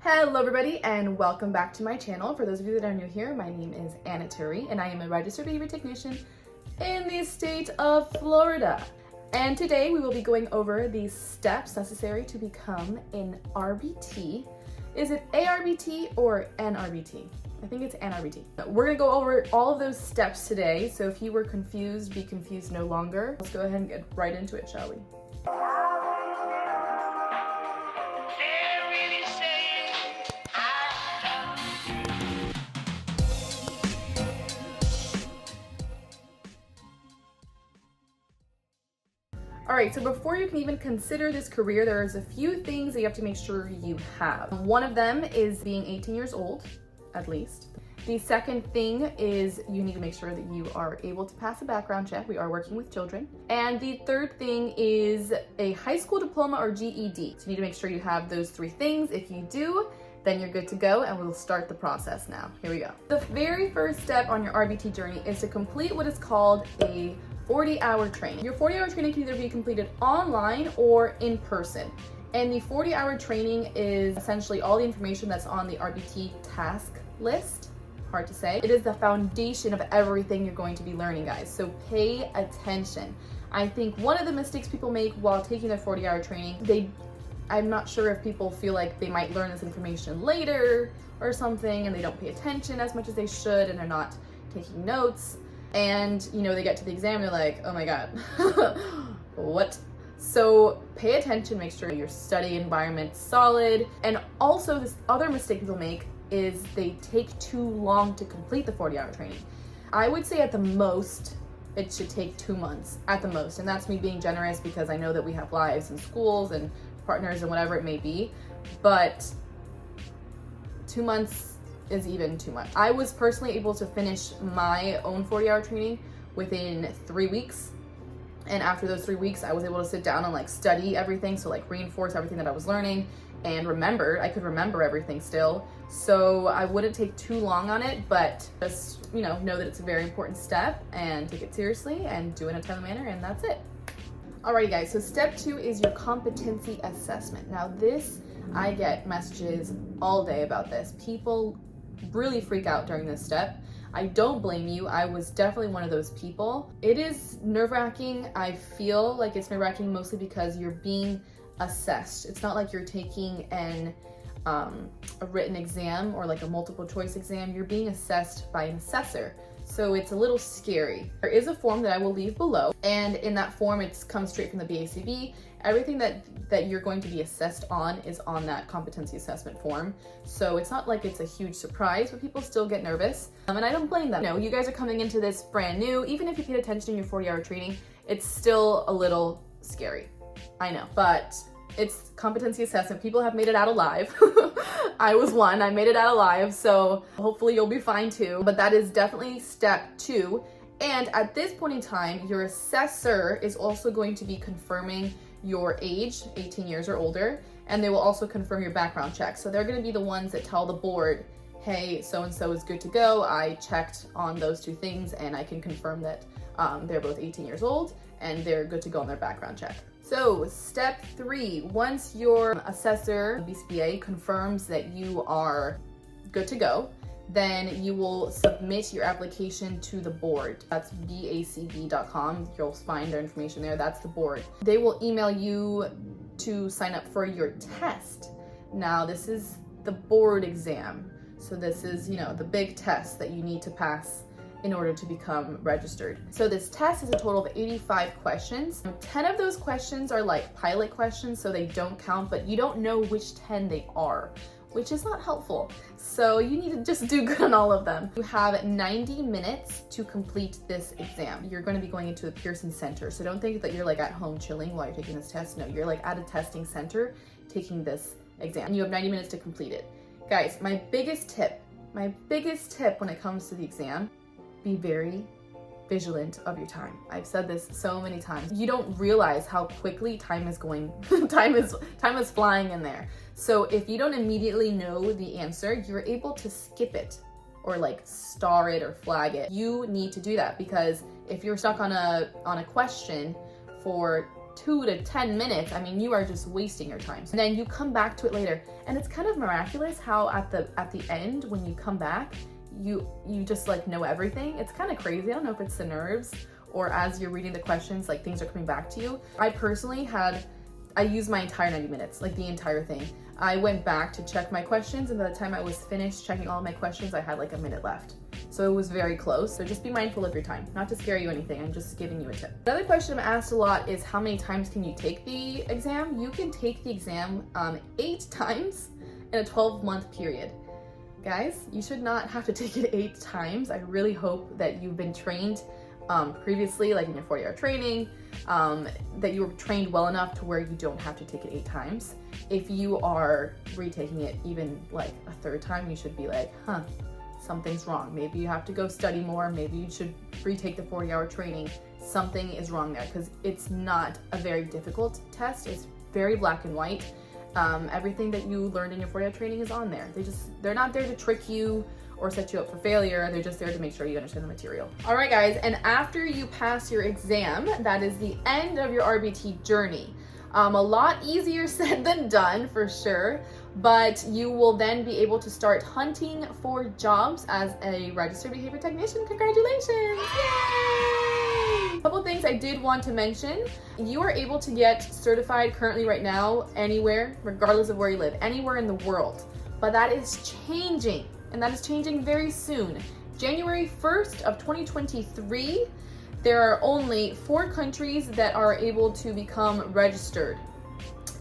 Hello everybody and welcome back to my channel. For those of you that are new here, my name is TURI and I am a registered behavior technician in the state of Florida. And today we will be going over the steps necessary to become an RBT. Is it ARBT or NRBT? I think it's NRBT. We're gonna go over all of those steps today. So if you were confused, be confused no longer. Let's go ahead and get right into it, shall we? All right, so before you can even consider this career, there's a few things that you have to make sure you have. One of them is being 18 years old, at least. The second thing is you need to make sure that you are able to pass a background check. We are working with children. And the third thing is a high school diploma or GED. So you need to make sure you have those three things. If you do, then you're good to go and we'll start the process now. Here we go. The very first step on your RBT journey is to complete what is called a 40-hour training. Your 40-hour training can either be completed online or in person. And the 40-hour training is essentially all the information that's on the RBT task list. Hard to say. It is the foundation of everything you're going to be learning, guys. So pay attention. I think one of the mistakes people make while taking their 40-hour training, I'm not sure if people feel like they might learn this information later or something and they don't pay attention as much as they should and they're not taking notes. And they get to the exam and they're like, oh my God, what? So pay attention, make sure your study environment's solid. And also this other mistake people make is they take too long to complete the 40-hour training. I would say at the most, it should take 2 months at the most. And that's me being generous because I know that we have lives and schools and partners and whatever it may be, but 2 months is even too much. I was personally able to finish my own 40-hour training within 3 weeks. And after those 3 weeks, I was able to sit down and study everything. So reinforce everything that I was learning and I could remember everything still. So I wouldn't take too long on it, but just, know that it's a very important step and take it seriously and do it in a timely manner, and that's it. Alrighty guys, so step 2 is your competency assessment. Now this, I get messages all day about this. People really freak out during this step. I don't blame you. I was definitely one of those people. It is nerve-wracking. I feel like it's nerve-wracking mostly because you're being assessed. It's not like you're taking a written exam or a multiple choice exam. You're being assessed by an assessor. So it's a little scary. There is a form that I will leave below, and in that form it comes straight from the BACB. Everything that you're going to be assessed on is on that competency assessment form. So it's not like it's a huge surprise, but people still get nervous. And I don't blame them. You guys are coming into this brand new. Even if you paid attention in your 40-hour training, it's still a little scary. I know, but it's competency assessment. People have made it out alive. I was one, I made it out alive. So hopefully you'll be fine too. But that is definitely step 2. And at this point in time, your assessor is also going to be confirming your age, 18 years or older, and they will also confirm your background check. So they're gonna be the ones that tell the board, hey, so-and-so is good to go. I checked on those 2 things and I can confirm that they're both 18 years old and they're good to go on their background check. So step 3, once your assessor, BCBA, confirms that you are good to go, then you will submit your application to the board. That's bacb.com. You'll find their information there. That's the board. They will email you to sign up for your test. Now, this is the board exam. So this is, the big test that you need to pass in order to become registered. So this test is a total of 85 questions. 10 of those questions are pilot questions, so they don't count, but you don't know which 10 they are, which is not helpful. So you need to just do good on all of them. You have 90 minutes to complete this exam. You're going to be going into a Pearson Center. So don't think that you're at home chilling while you're taking this test. No, you're at a testing center taking this exam. And you have 90 minutes to complete it. Guys, my biggest tip when it comes to the exam, be very vigilant of your time. I've said this so many times. You don't realize how quickly time is going. time is flying in there. So if you don't immediately know the answer, you're able to skip it or star it or flag it. You need to do that because if you're stuck on a question for 2 to 10 minutes, I mean, you are just wasting your time. And then you come back to it later. And it's kind of miraculous how at the end, when you come back, you just like know everything. It's kind of crazy. I don't know if it's the nerves or as you're reading the questions, like things are coming back to you. I personally I used my entire 90 minutes, like the entire thing. I went back to check my questions, and by the time I was finished checking all of my questions, I had like a minute left. So it was very close. So just be mindful of your time. Not to scare you or anything, I'm just giving you a tip. Another question I'm asked a lot is how many times can you take the exam? You can take the exam 8 times in a 12-month period. Guys, you should not have to take it 8 times. I really hope that you've been trained previously, like in your 4-year training, that you were trained well enough to where you don't have to take it 8 times. If you are retaking it even like a 3rd time, you should be like, something's wrong. Maybe you have to go study more. Maybe you should retake the 40-hour training. Something is wrong there, because it's not a very difficult test. It's very black and white. Everything that you learned in your 40-hour training is on there. They're not there to trick you or set you up for failure. They're just there to make sure you understand the material. All right, guys, and after you pass your exam, that is the end of your RBT journey. A lot easier said than done, for sure, but you will then be able to start hunting for jobs as a registered behavior technician. Congratulations! Yay! A couple things I did want to mention. You are able to get certified currently right now anywhere, regardless of where you live, anywhere in the world, but that is changing. And that is changing very soon. January 1st of 2023, there are only 4 countries that are able to become registered.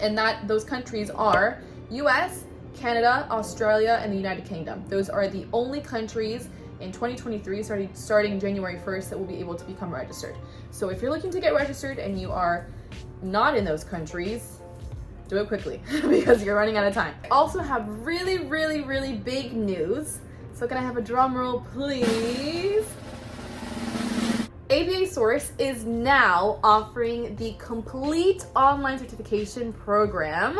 And those countries are US, Canada, Australia, and the United Kingdom. Those are the only countries in 2023, starting January 1st, that will be able to become registered. So if you're looking to get registered and you are not in those countries, do it quickly because you're running out of time. I also have really, really, really big news. So can I have a drum roll, please? ABA Source is now offering the complete online certification program.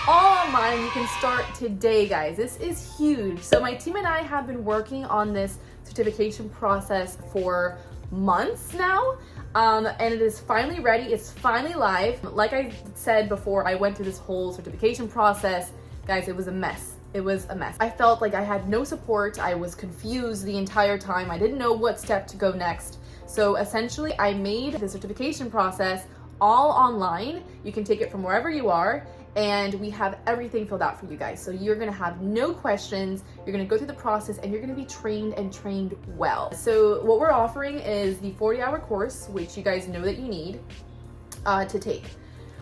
All online. You can start today, guys. This is huge. So my team and I have been working on this certification process for months now. And it is finally ready. It's finally live. Like I said before, I went through this whole certification process. Guys, it was a mess. It was a mess. I felt like I had no support. I was confused the entire time. I didn't know what step to go next. So essentially, I made the certification process all online. You can take it from wherever you are, and we have everything filled out for you guys. So you're gonna have no questions. You're gonna go through the process and you're gonna be trained and trained well. So what we're offering is the 40-hour course, which you guys know that you need to take.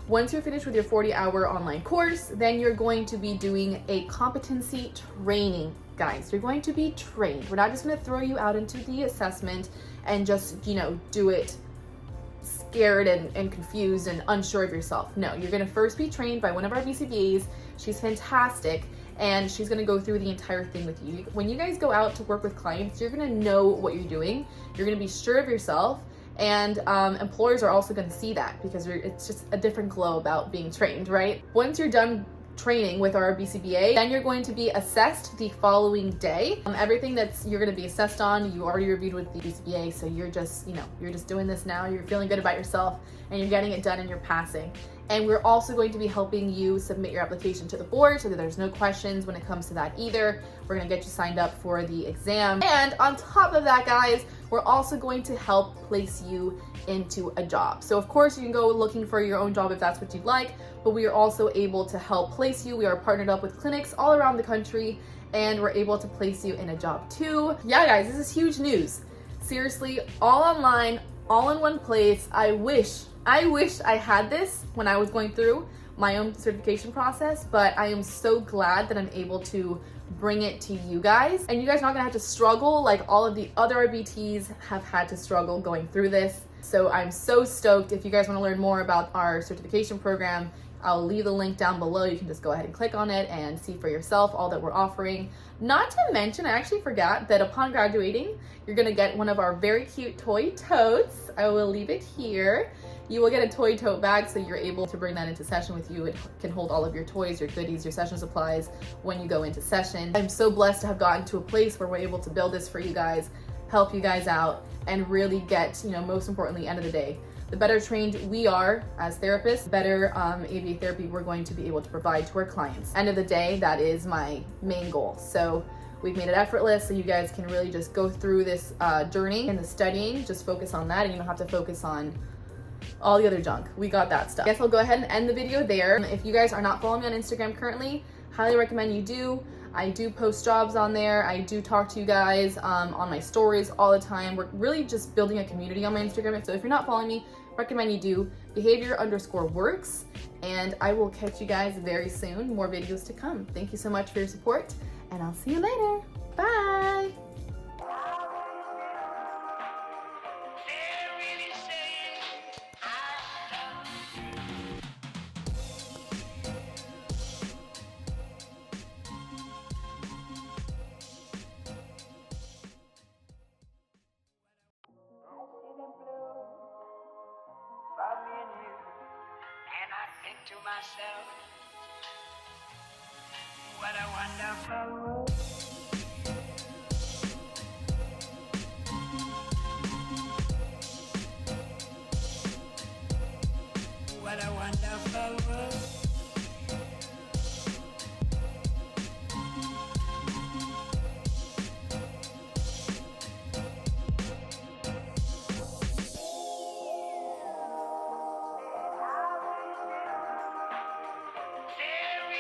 Once you're finished with your 40-hour online course, then you're going to be doing a competency training, guys. You're going to be trained. We're not just gonna throw you out into the assessment and just, do it scared and confused and unsure of yourself. No, you're gonna first be trained by one of our BCBAs. She's fantastic, and she's gonna go through the entire thing with you. When you guys go out to work with clients, you're gonna know what you're doing. You're gonna be sure of yourself, and employers are also gonna see that because it's just a different glow about being trained, right? Once you're done training with our BCBA, then you're going to be assessed the following day. Everything you're going to be assessed on, you already reviewed with the BCBA, so you're just doing this now. You're feeling good about yourself and you're getting it done and you're passing. And we're also going to be helping you submit your application to the board so that there's no questions when it comes to that either. We're going to get you signed up for the exam. And on top of that, guys, we're also going to help place you into a job. So of course you can go looking for your own job if that's what you'd like, but we are also able to help place you. We are partnered up with clinics all around the country, and we're able to place you in a job too. Yeah, guys, this is huge news. Seriously, all online, all in one place. I wish I had this when I was going through my own certification process, but I am so glad that I'm able to bring it to you guys. And you guys are not gonna have to struggle like all of the other RBTs have had to struggle going through this. So I'm so stoked. If you guys wanna learn more about our certification program, I'll leave the link down below. You can just go ahead and click on it and see for yourself all that we're offering. Not to mention, I actually forgot that upon graduating, you're gonna get one of our very cute toy totes. I will leave it here. You will get a toy tote bag so you're able to bring that into session with you. It can hold all of your toys, your goodies, your session supplies when you go into session. I'm so blessed to have gotten to a place where we're able to build this for you guys, help you guys out, and really get, most importantly, end of the day, The better trained we are as therapists, the better ABA therapy we're going to be able to provide to our clients. End of the day, that is my main goal. So we've made it effortless so you guys can really just go through this journey and the studying, just focus on that, and you don't have to focus on all the other junk. We got that stuff. I guess I'll go ahead and end the video there. If you guys are not following me on Instagram currently, highly recommend you do. I do post jobs on there. I do talk to you guys on my stories all the time. We're really just building a community on my Instagram. So if you're not following me, recommend you do. Behavior_works. And I will catch you guys very soon. More videos to come. Thank you so much for your support, and I'll see you later. Bye. And I think to myself, what a wonderful world.